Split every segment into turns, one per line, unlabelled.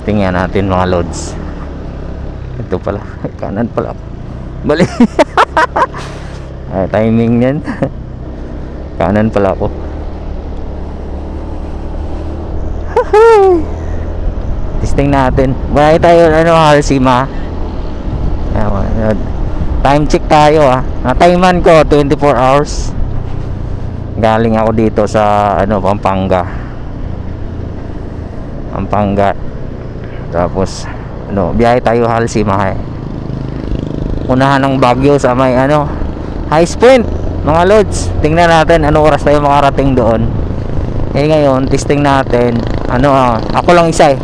Tingnan natin mga lods. Ito pala, kanan pala ako. Bali. Timing yan. Kanan pala ako. Testing natin. Bahay tayo Halsima. Time check tayo Natiman ko 24 hours. Galing ako dito sa Pampanga. Tapos biyahe tayo Halsima. Unahan ng Baguio sa may High Point mga lods. Tingnan natin anong oras tayo makarating doon. Ngayon testing natin ako lang isa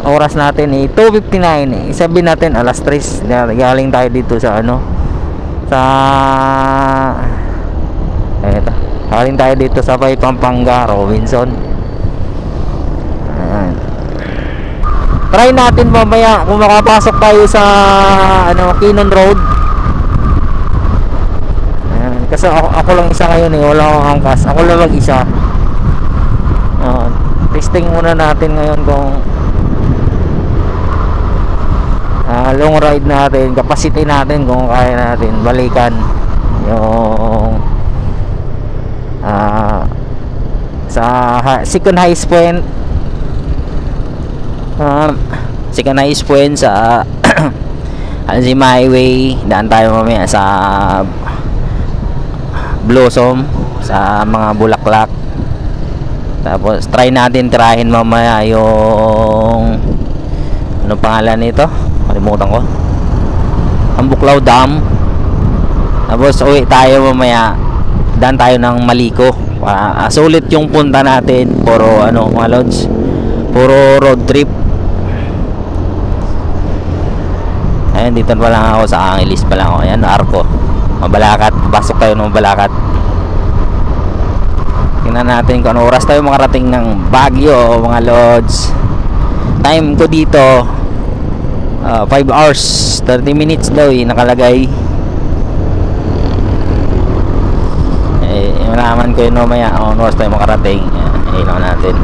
oras natin 2:59. Sabihin natin alas 3. Galing tayo dito sa galing tayo dito sa Pampanga Robinson. Ayan. Try natin mamaya kung makapasok tayo sa Kinon Road. Ayan. Kasi ako lang isa ngayon wala akong angkas. Ako lang mag-isa. Testing muna natin ngayon kung long ride natin, capacity natin, kung kaya natin balikan yung sa second highest point sa Halsima Highway. Daan tayo mamaya sa Blossom sa mga bulaklak. Tapos try natin tirahin mamaya yung pangalan nito, kalimutan ko, ang Buklaw Dam. Tapos uwi tayo mamaya, daan tayo ng Maliko. Sulit yung punta natin. Puro mga lods, puro road trip. Ayan, dito pa lang ako sa Angeles pa lang ako. Ayan, Arco, Mabalacat. Pasok tayo ng Mabalacat. Tingnan natin kung ano oras tayo makarating ng Baguio mga lods. Time ko dito 5 hours 30 minutes daw nakalagay. Malaman ko yun mamaya kung ano oras tayo makarating. Ilaw natin.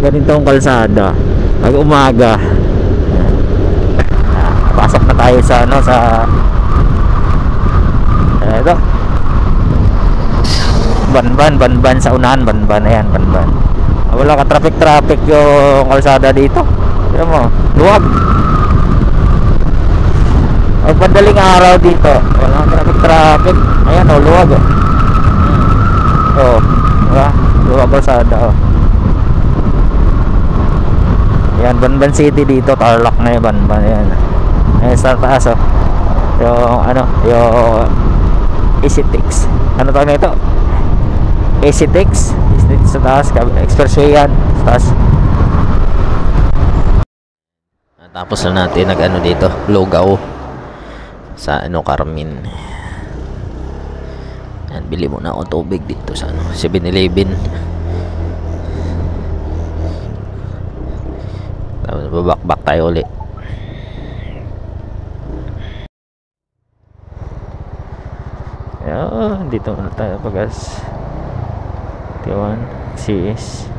Ganitong kalsada pag umaga. Pasok na tayo sa ito Banban sa unahan. Ayan, Banban. Wala ka traffic yung kalsada dito. Tignan mo, luwag. Pag madaling araw dito wala kang traffic. Ayan luwag diba? Luwag kalsada Ayan, Banban City dito. Tarlac na yung Banban. Ayan sa taas yung EasyTex. Ano tawag na ito? EasyTex sa taas. Expressway yan sa taas. Tapos na natin dito Lugaw sa Carmen. Ayan, bili muna ako tubig dito sa 7-Eleven. Tapos babakbak tayo ulit. Dito muna tayo pagas T1 CS.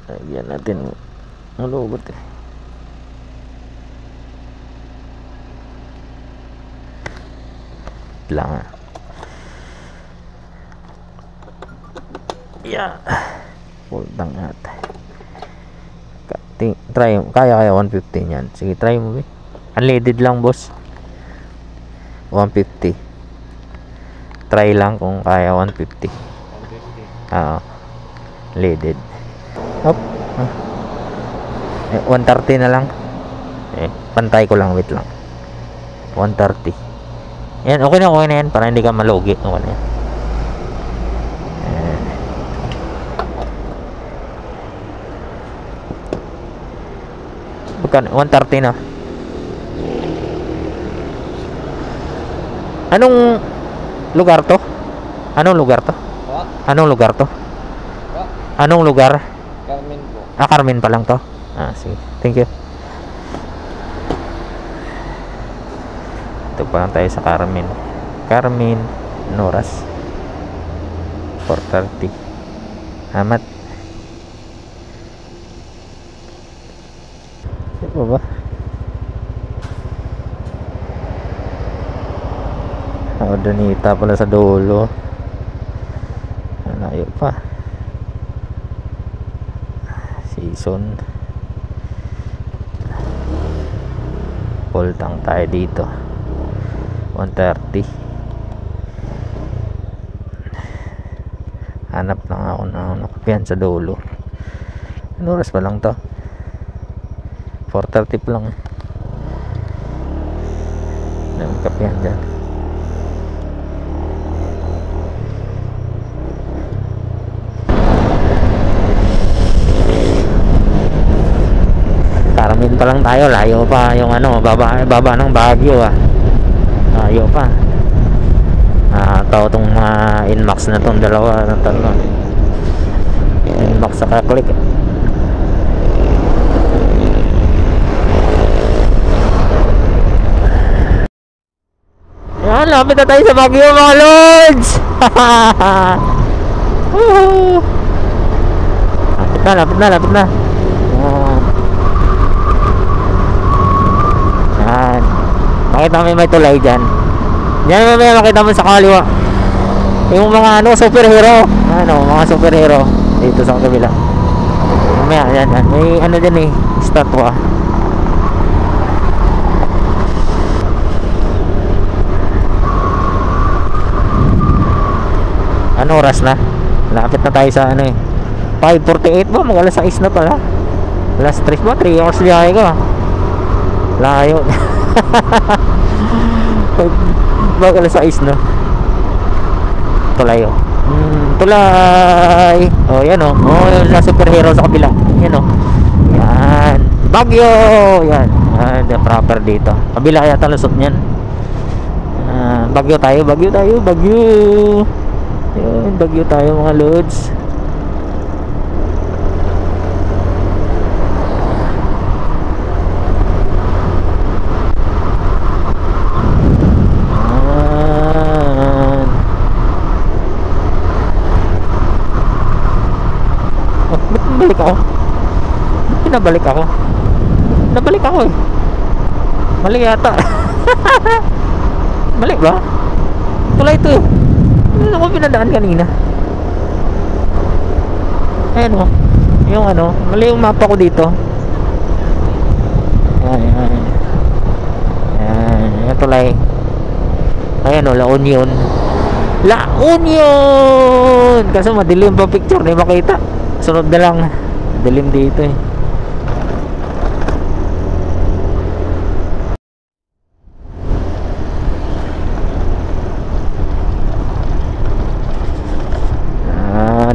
Lagyan natin ang lobot lang Puldang natin. Try, kaya 150 yan. Sige, try mo unleaded lang boss. 150. Try lang kung kaya 150. Leaded. 130 na lang. Pantay ko lang, wait lang. 130. Yan, okay na yan para hindi ka malugi. Okay na yan. Magkano? 130 na. Anong lugar to? Anong lugar to? Anong lugar to? Anong lugar?
Carmen po.
Carmen pa lang to. Sige. Thank you. Ito pa lang tayo sa Carmen. Carmen, Noras. 4:30. Amat. Ito ba? Danita pala sa dulo. Layo pa. Season. Poltang tayo dito. 1:30. Hanap lang ako ng nakapian sa dulo. Ano oras pa lang to? 4:30 pa lang. May kapian dyan. Carmen pa lang tayo, layo pa yung ano, baba ng Baguio layo pa. Tao tong Inmax na tong dalawa ng tatlo. Inmax sa Click. Yan, lapit na tayo sa Baguio mga lods. Lapit na. Yan. Makita mo may tulay dyan. Yan may makita mo sa kaliwa. Yung mga superhero. Mga superhero. Dito sa kabila. Mamaya, yan. May dyan statwa. Ano oras na? Lapit na tayo sa 5:48 ba? Mag alas 6 na pala. Alas 3 ba? 3 hours biyahe ko. Layo. Mag alas 6 na. Tulay tulay. Yan yung superhero sa kabila. Yan yan. Baguio. Yan. The proper dito. Kabila yata lusot niyan. Baguio tayo. Yan, Baguio tayo mga lods. Nabalik ako mali yata. Mali ba? Tulay ito ano ako pinadaan kanina. Ayan yung mali yung mapa ko dito. Ayan tulay. Ayan La Union kasi madilim pa picture, di makita. Sunod na lang, dilim dito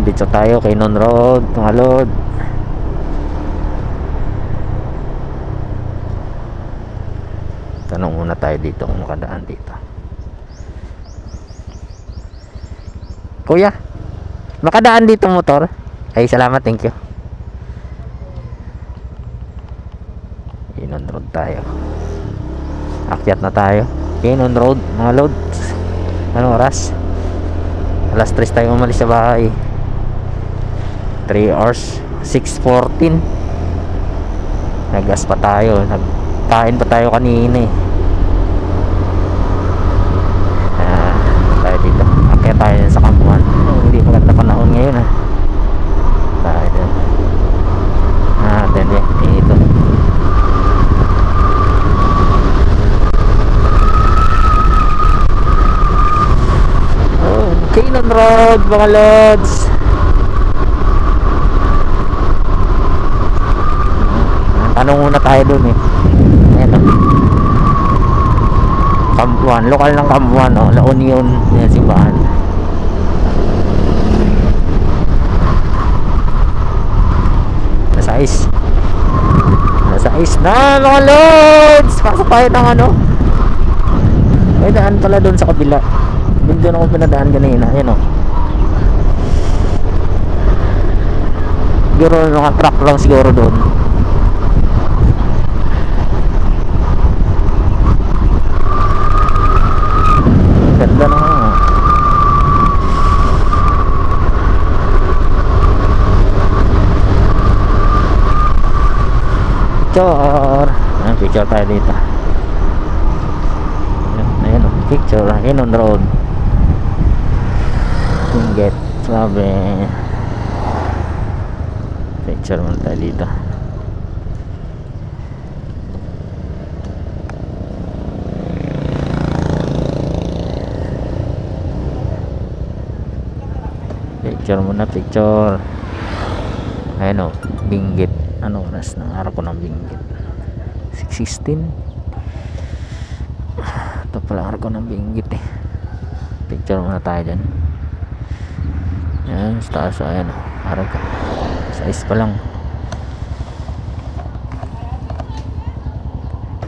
dito tayo kay Non Road, mga lod. Tanong muna tayo dito kung makadaan dito. Kuya, makadaan dito motor? Ay, salamat, thank you. Non Road tayo. Akyat na tayo. Okay, Non Road, mga lod. Anong oras? Alas 3 tayo umalis sa bahay. 3 hours. 6:14. Naggas pa tayo. Nagkain pa tayo kanina tayo dito. Akyat tayo sa kampuhan. Hindi maganda panahon ngayon tayo dito. Dito. Kainan Road, mga lods. Tanong muna tayo dun ayan Kampuan, lokal ng Kampuan La Union, yan simbahan. Nasa Ayos na mga lods. Pasok tayo ng ano. May daan pala doon sa kabila. Doon ako pinadaan kanina. Ayan o. Siguro mga truck lang siguro doon. Ganda na nga. Picture. Picture tayo dito. Ayan o. Picture. Ayan on road. Get. Sabi. Picture muna tayo dito. Picture muna, picture. Ayan o, Benguet. Ano oras ng araw ko ng Benguet? 6:16. Ito pala araw ko ng Benguet eh. Picture muna tayo dyan. Ayan, sa taas. Ayan o, araw ko. Size pa lang.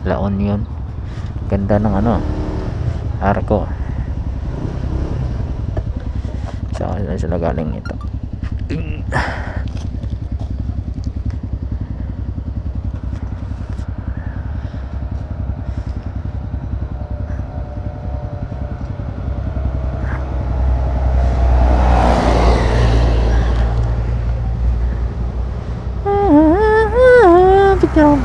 Laon yun. Ganda ng ano, arko. Saan sila galing nito? Picture.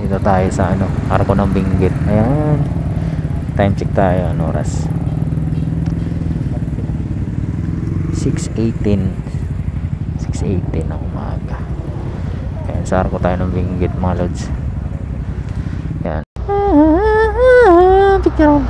Dito tayo sa ano, arko ng Benguet. Ayan, time check tayo. Ano oras? 6:18 ng umaga. Ayan, sa arko tayo ng Benguet mga lods. Ayan, picture.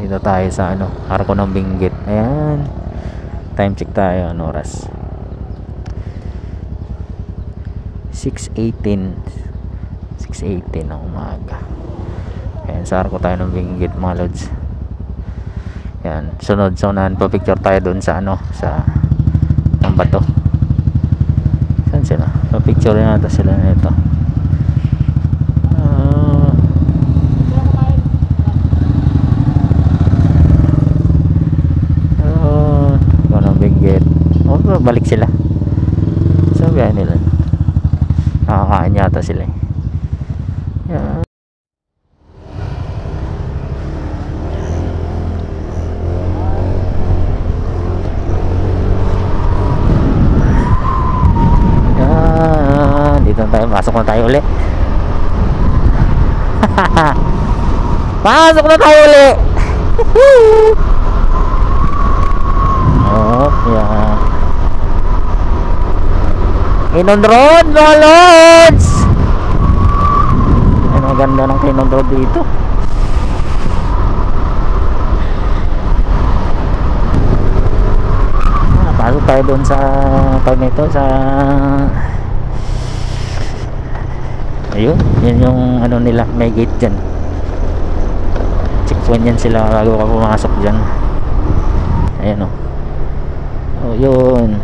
Dito tayo sa ano, arko ng Benguet. Ayan, time check tayo. Ano oras? 6:18 ng umaga. Ayan, sa arko tayo ng Benguet mga lods. Ayan, sunod pa picture tayo dun sa ano, sa ang bato. Saan sila? Pa-picture natin sila nito. Benguet. Balik sila. Sabi nila. Nakakain yata sila eh. Yan. Yan. Dito tayo. Pasok na tayo uli. Pasok na tayo uli. Yeah. Kinon Road, mga lods. Ay, maganda ng Kinon Road dito. Pasok tayo doon sa tag nito sa ayun, yan yung ano nila, may gate dyan. Checkpoint yan sila bago ka pumasok dyan. Ayan o. Oh, yun.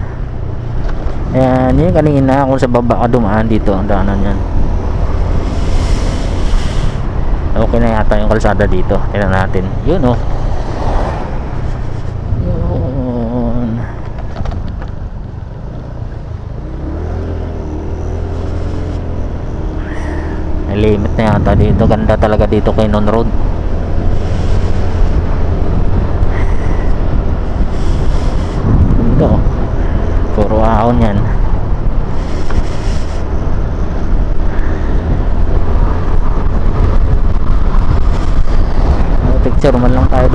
Ayan, yun kanina kung sa baba ka dumaan dito, ang daanan yan. Okay na yata yung kalsada dito. Tingnan natin. Yun oh. Yun. May limit na yata dito. Ganda talaga dito kay Non Road. Puro ahon yan.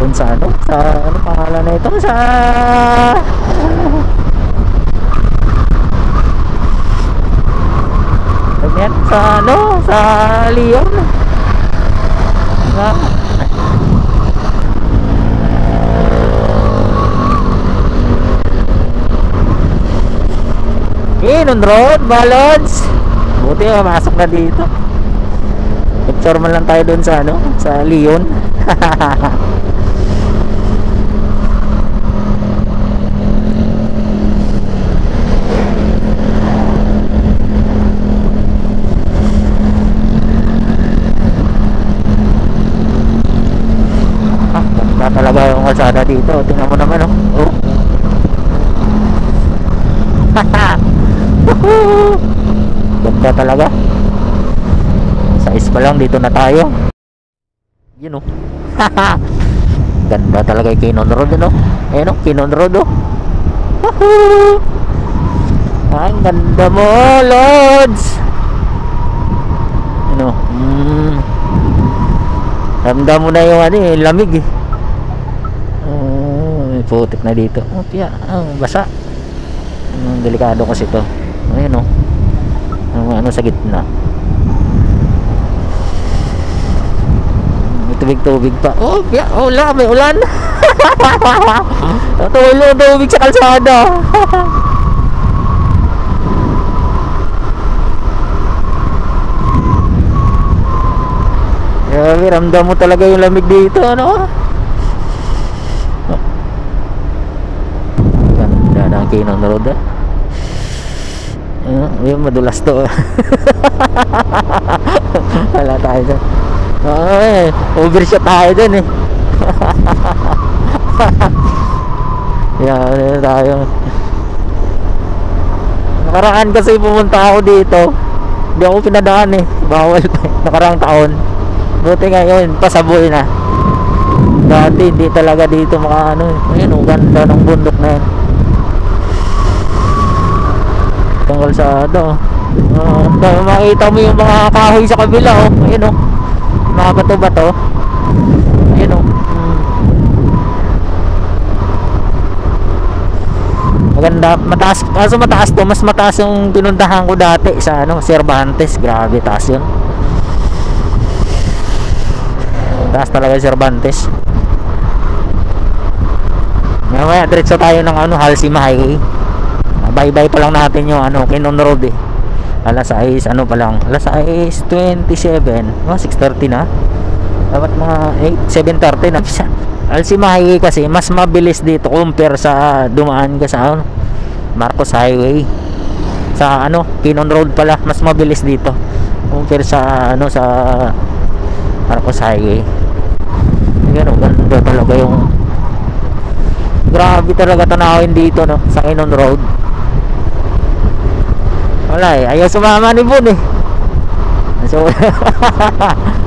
doon sa ano, sa ano pangalan na ito, sa ganyan, sa ano, sa Leon na Kinon Road, Balance. Buti masok na dito. Picture man lang tayo doon sa ano, sa Leon. Ganda talaga yung kalsada dito. Tingnan mo naman, oh. Ganda talaga. Size pa lang, dito na tayo. Yun, oh. Ganda talaga yung Kinon Road, ano? Ayan, oh, Kinon Road, oh. Ang ganda mo, Lods. Ano? Ramdam mo na yung ano, lamig, eh. May putik na dito. Oh, piya. Basa. Delikado kasi ito. Ayan, oh. Ano sa gitna. May tubig pa. Oh, piya. Oh, wala. May ulan. Tulo tubig sa kalsada. Grabe, ramdam mo talaga yung lamig dito, ano? Ganda ng Kinon Road, ah. Yung madulas to. Wala tayo dyan. Overshot tayo dyan, eh. Yan tayo. Nakaraan kasi pumunta ako dito, hindi ako pinadaan, eh. Bawal pa, nakaraang taon. Buti ngayon pasabol na. Dati hindi talaga dito makaano, eh. Ayun, ang ganda ng bundok na yan. Itong kalsada, makita mo yung mga kahoy sa kabila, oh. Ayun, oh. Mga bato-bato. Ayun, oh. Maganda, mataas. Kaso mataas to, mas mataas yung pinuntahan ko dati sa ano, Cervantes. Grabe, taas yun. Taas talaga Cervantes. Mamaya diretso tayo ng ano, Halsima Highway. Bye-bye pa lang natin yung ano, Kinon Road, eh. Alas 6, ano pa lang, alas 6:27, 6:30 na. Dapat mga 7:30 na. Halsima Highway kasi mas mabilis dito compare sa dumaan ka sa ano, Marcos Highway. Sa ano, Kinon Road pala, mas mabilis dito compare sa ano, sa Marcos Highway. Ganun, ganda talaga yung, grabe talaga tanawin dito, no, sa Kinon Road. Wala, eh, ayaw sumama ni Bun, eh. So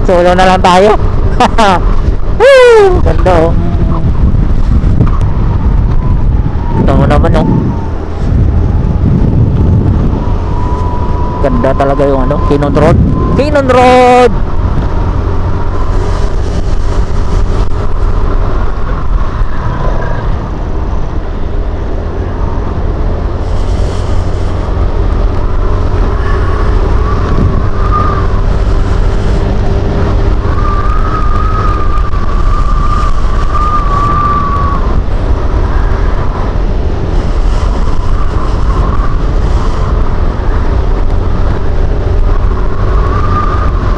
solo na lang tayo. Woo! Ganda, oh. Ito mo naman, oh. Ganda talaga yung ano, Kinon Road. Kinon Road!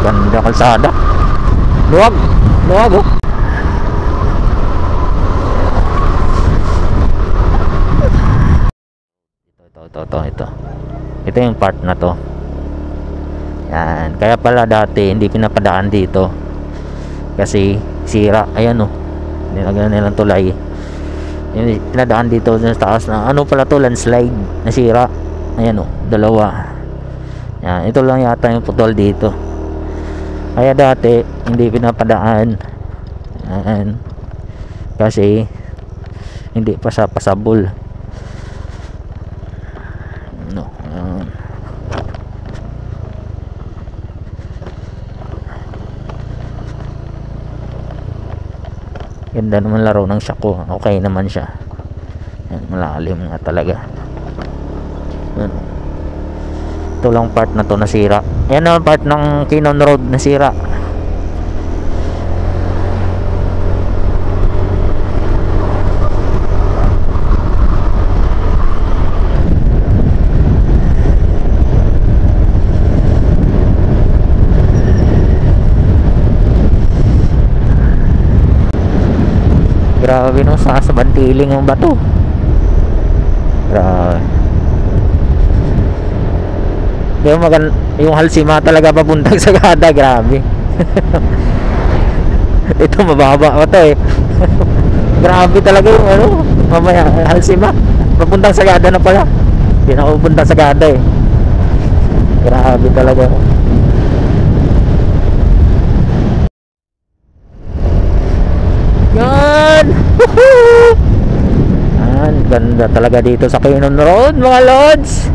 Ganda kalsada. Luwag, oh. Ito. Ito yung part na to. Yan. Kaya pala dati hindi pinapadaan dito. Kasi sira. Ayan, oh. Nilagyan nilang tulay. Yung pinadaan dito sa taas na ano pala to, landslide. Nasira. Ayan, oh. Dalawa. Yan. Ito lang yata yung putol dito. Kaya dati hindi pinapadaan. Yan. Kasi hindi pa sa pasabol. No. Ganda naman laro ng Shaco. Okay naman siya. Yan, malalim nga talaga. Yan. Ito lang part na to nasira. Yan ang part ng Kinon Road nasira. Grabe no, sa bantiling ang bato. Grabe. Yung Halsima talaga papuntang Sagada, grabe. Ito mababa pa to eh. Grabe talaga yung ano, mamaya Halsima papuntang Sagada na pala. Hindi na pupuntang Sagada eh. Grabe talaga. Yan. Yan, ganda talaga dito sa Kinon Road mga lods.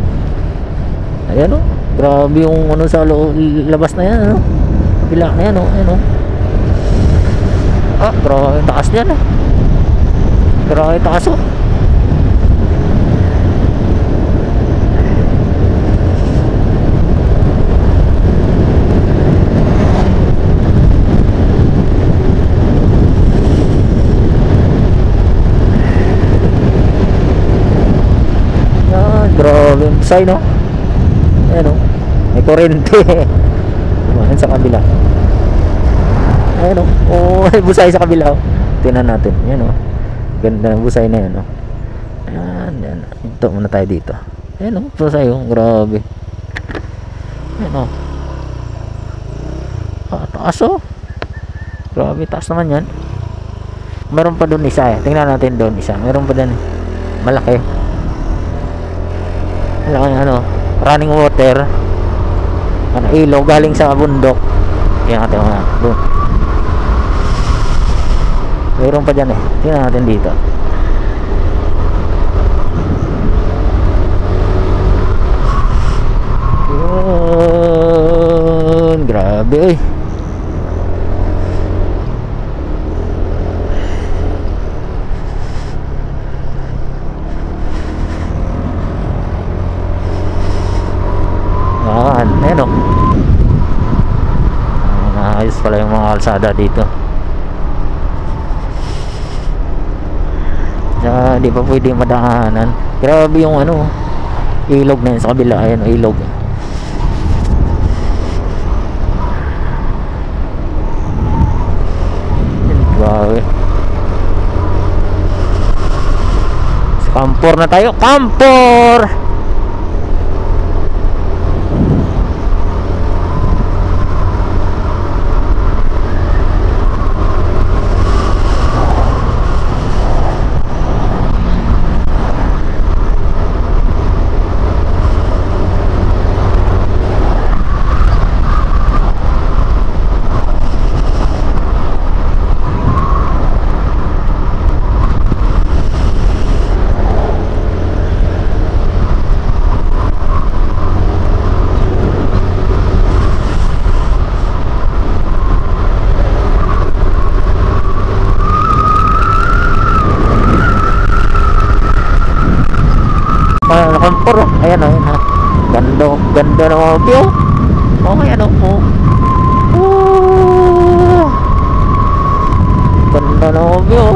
Ayan o, grabe yung ano sa labas na yan, ano? Pila na yan o, ayan o. Ah, grabe yung taas niyan, grabe yung taas o. Yan, grabe yung sign o. Ayan o, may kurente. Ayan sa kabila. Ayan o, oh, may busay sa kabila o. Tingnan natin, ayan o. Ganda ng busay na yan o. Ayan, ayan. Ito muna tayo dito. Ayan o, busay o, grabe. Ayan o. Ah, taas o. Grabe, taas naman yan. Meron pa doon isa eh. Tingnan natin doon isa. Meron pa doon eh. Malaki. Malaki ano, running water, ano, ilaw galing sa bundok. Tingnan natin mga doon. Mayroon pa dyan eh. Tingnan natin dito. Yun, grabe eh. Ayan o, naayos pala yung mga kalsada dito. Di pa pwede madaanan. Grabe yung ano, ilog na yun sa kabila. Ayan o, ilog. Grabe. Sa Kampor na tayo. Kampor! Kampor, ayan o, ayan ha. Ganda, ganda ng mga view. Okay, ano po. Ganda ng mga view.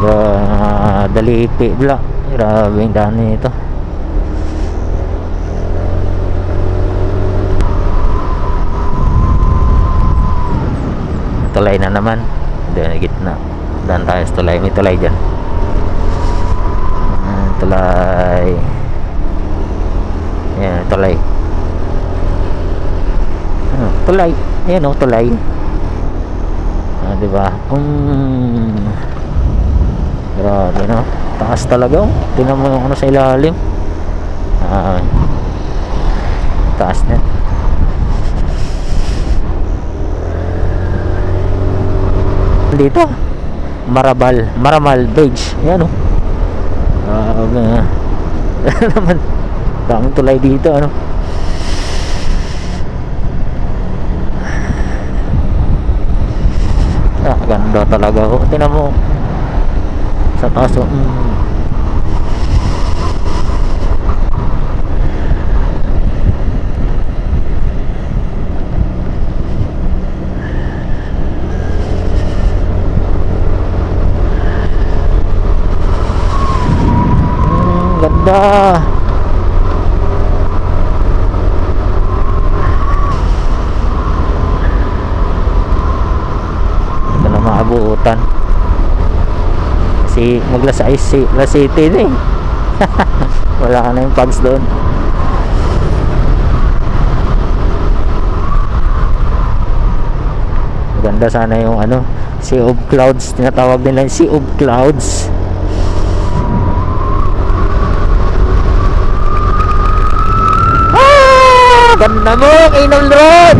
Oh, dalipi bla. Grabe yung daan nito. Tulay na naman. Doon, gitna. Dan tayo sa tulay, may tulay dyan. Tulay. Ayan, tulay. Tulay. Ayan o, tulay. Diba? Grabe no. Taas talaga o. Tingnan mo yung ano sa ilalim. Taas na. Dito Maramal Beach. Ayan o. Naman daming tulay dito ano. Ganda talaga. Oh, tingnan mo. Sa taas. Oh. Ganda. Ito na maabutan. Kasi maglasay La City na eh. Wala ka na yung pugs doon. Ganda sana yung ano, Sea of Clouds. Tinatawag nila yung Sea of Clouds. Ganda mo, Canyon Road.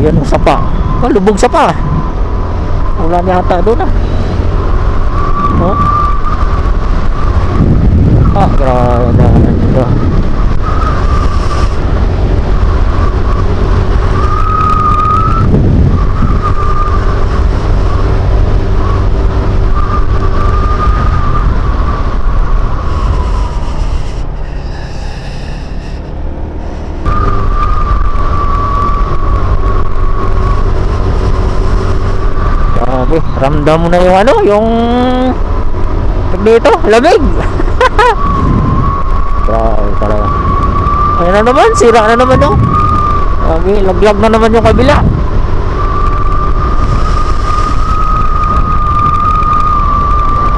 Yan ang sapa. Oh, lubog sapa. Wala niya ata doon ah. Oh. Ah, grabe na ito. Ramdam mo na yung ano, yung dito, lamig. Grabe talaga. Ayun na naman, sira na naman yung laglag na naman yung kabila.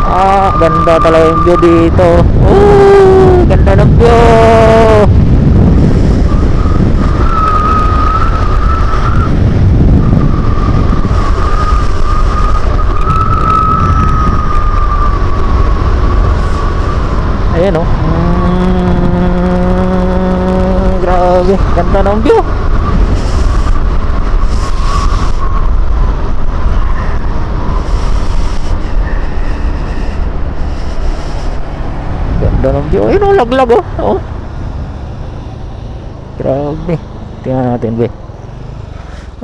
Ah, ganda talaga yung view dito. Oh, ganda ng view. Ayan o. Grabe, ganda ng view. Ganda ng view. Ayun o, laglag o. Oh. Grabe. Tingnan natin, be.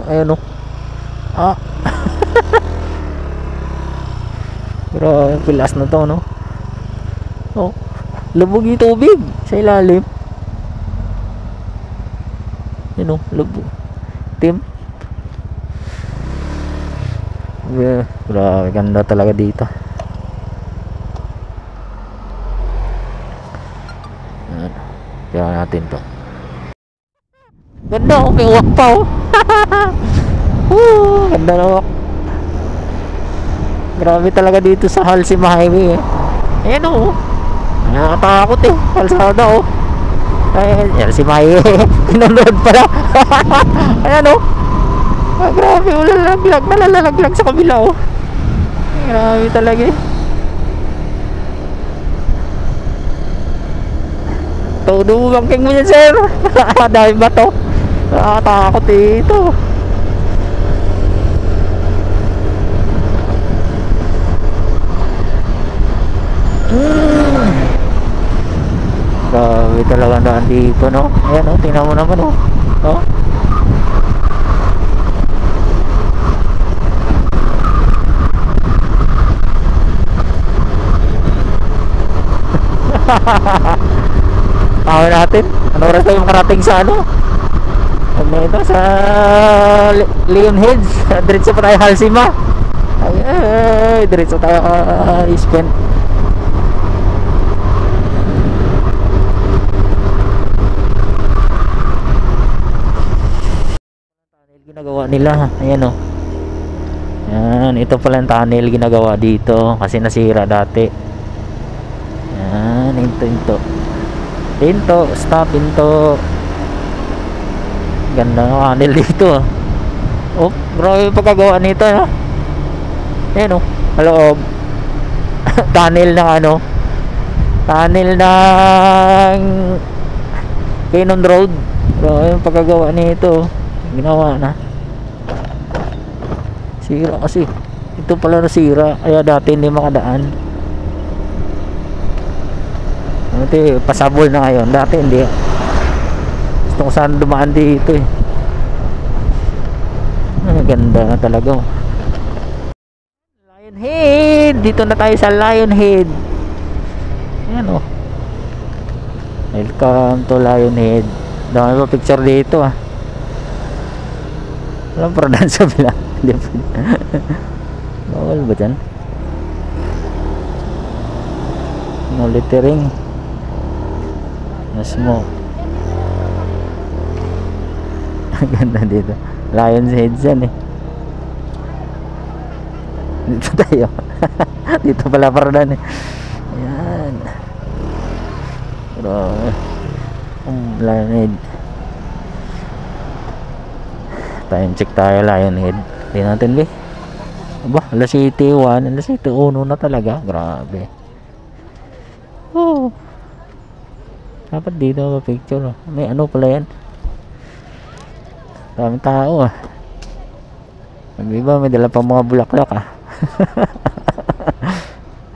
Ayan o. Ah. Grabe, pilas na to, no? Oh. Lubog yung tubig sa ilalim. Yun o, lubog. Tim. Yeah, grabe, ganda talaga dito. Kaya natin to. Ganda o, may uwak pa o. Ganda na uwak. Grabe talaga dito sa Halsima Highway eh. Ayan o. Nakakatakot eh, kalsada oh. Ayan si Mai. Pinunod pala. Ayan oh. Ah, grabe, nalalaglag sa kabila oh. Grabe talaga eh. Todo mo bangking mo yan sir. Dahil ba to? Nakakatakot eh ito. Grabe talaga daan dito no. Ayan o, tingnan mo naman o. Oh. Tawin natin. Ano oras tayo makarating sa ano? Ano ito? Sa Leon Heads. Diretso pa tayo Halsima. Ay, diretso tayo spend. Ginagawa nila, ayan o. Yan, ito pala ang tunnel ginagawa dito kasi nasira dati. Yan, Pinto, stop, pinto. Ganda ng tunnel dito. Oh, grabe yung pagkagawa nito ha. Ayan o, paloob. Tunnel ng ano, tunnel ng Canyon Road. Grabe yung pagkagawa nito. Ginawa na. Sira kasi. Ito pala nasira. Kaya dati hindi makadaan. Ito pasabol na ngayon. Dati hindi. Gusto ko sana dumaan dito eh. Ganda na talaga. Lionhead. Dito na tayo sa Lionhead. Ayan oh. Welcome to Lionhead. Dami pa picture dito ah. Walang paradan sa bila. Bawal ba dyan? No littering. No smoke. Ang ganda dito. Lion's Head yan eh. Dito tayo. Dito pala paradan eh. Ayan. Pero Lion's Head. Time check tayo Lion's Head. Tingnan natin be. Aba, alas 7:01, alas 7:01 na talaga. Grabe. Oh. Dapat dito pa picture. May ano pala yan. Daming tao ah. May iba may dala pang mga bulaklak ah.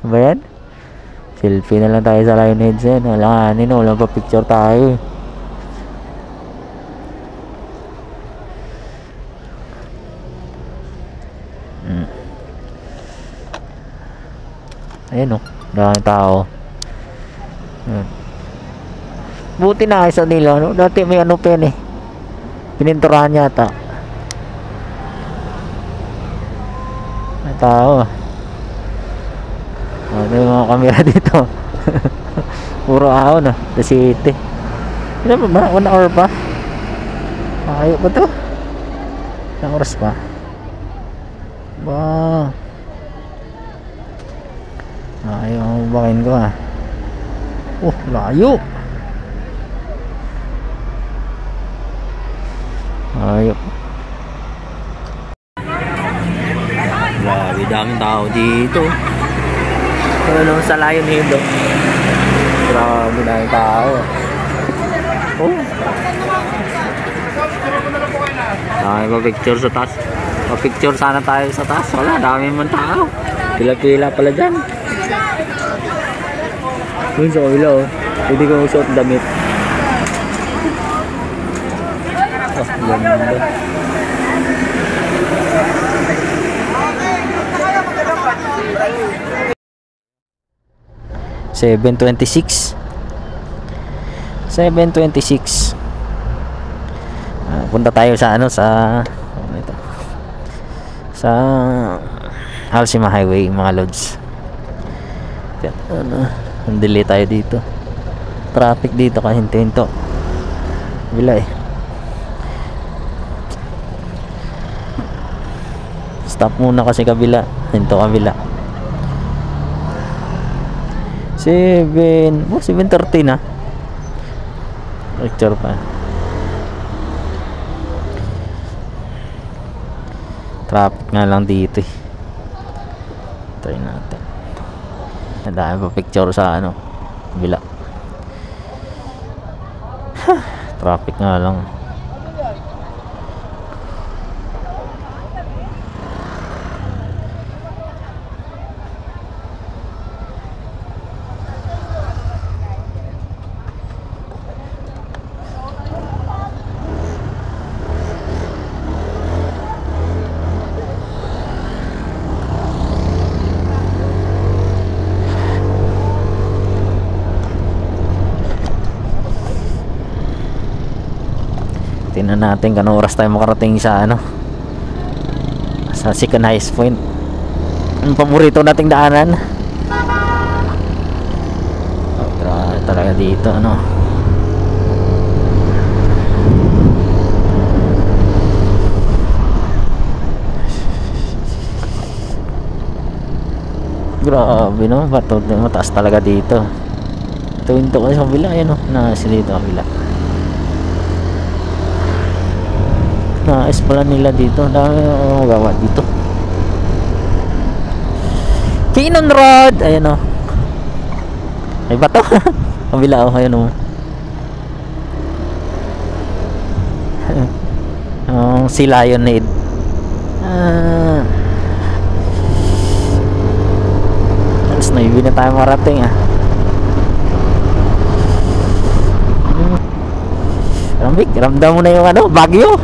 Ba yan? Selfie na lang tayo sa Lionhead yan. Alanganin, wala pa picture tayo eh. Ayan o, daming tao. Ayan. Buti na isa nila, no? Dati may ano pa yan eh. Pininturahan yata. May tao. Ano yung mga camera dito? Puro ahon ah, the city. Ilan ba? 1 hour pa? Ayaw ba to? Ilang oras pa? Ba? Ayaw ang bakin ko ah. Oh, layo. Ayaw. Grabe, daming tao dito. Ano sa Lionhead oh. Grabe, daming tao. Oh. Dami pa picture sa taas. Pa-picture sana tayo sa taas. Wala, dami man tao. Pila-pila pala dyan. Yun sa kabila oh. Pwede ko magsuot damit. Oh, ganda. $7.26 punta tayo sa ano sa ito sa Alcima Highway mga lods. Ano, delay tayo dito. Traffic dito ka hinto-hinto. Bila eh. Stop muna kasi kabila. Hinto kabila. 7:30 na. Lecture pa. Traffic nga lang dito eh. Try natin. Ang dami pa picture sa ano bila. Traffic nga lang. Tingnan natin kung oras tayo makarating sa ano sa second highest point. Ang paborito nating daanan. Oh, grabe talaga dito ano. Grabe no, bato mataas talaga dito. Tuwin to kasi sa kabila ayan oh, nasa dito kabila. Naayos pala nila dito. Dami gawa dito. Kinon Road. Ayan o. Ay bato. Kabila o. Ayan o. Si Lionhead. Alas na. Ibig na tayo marating ah. Ramik, ramdam mo na yung ano, Baguio.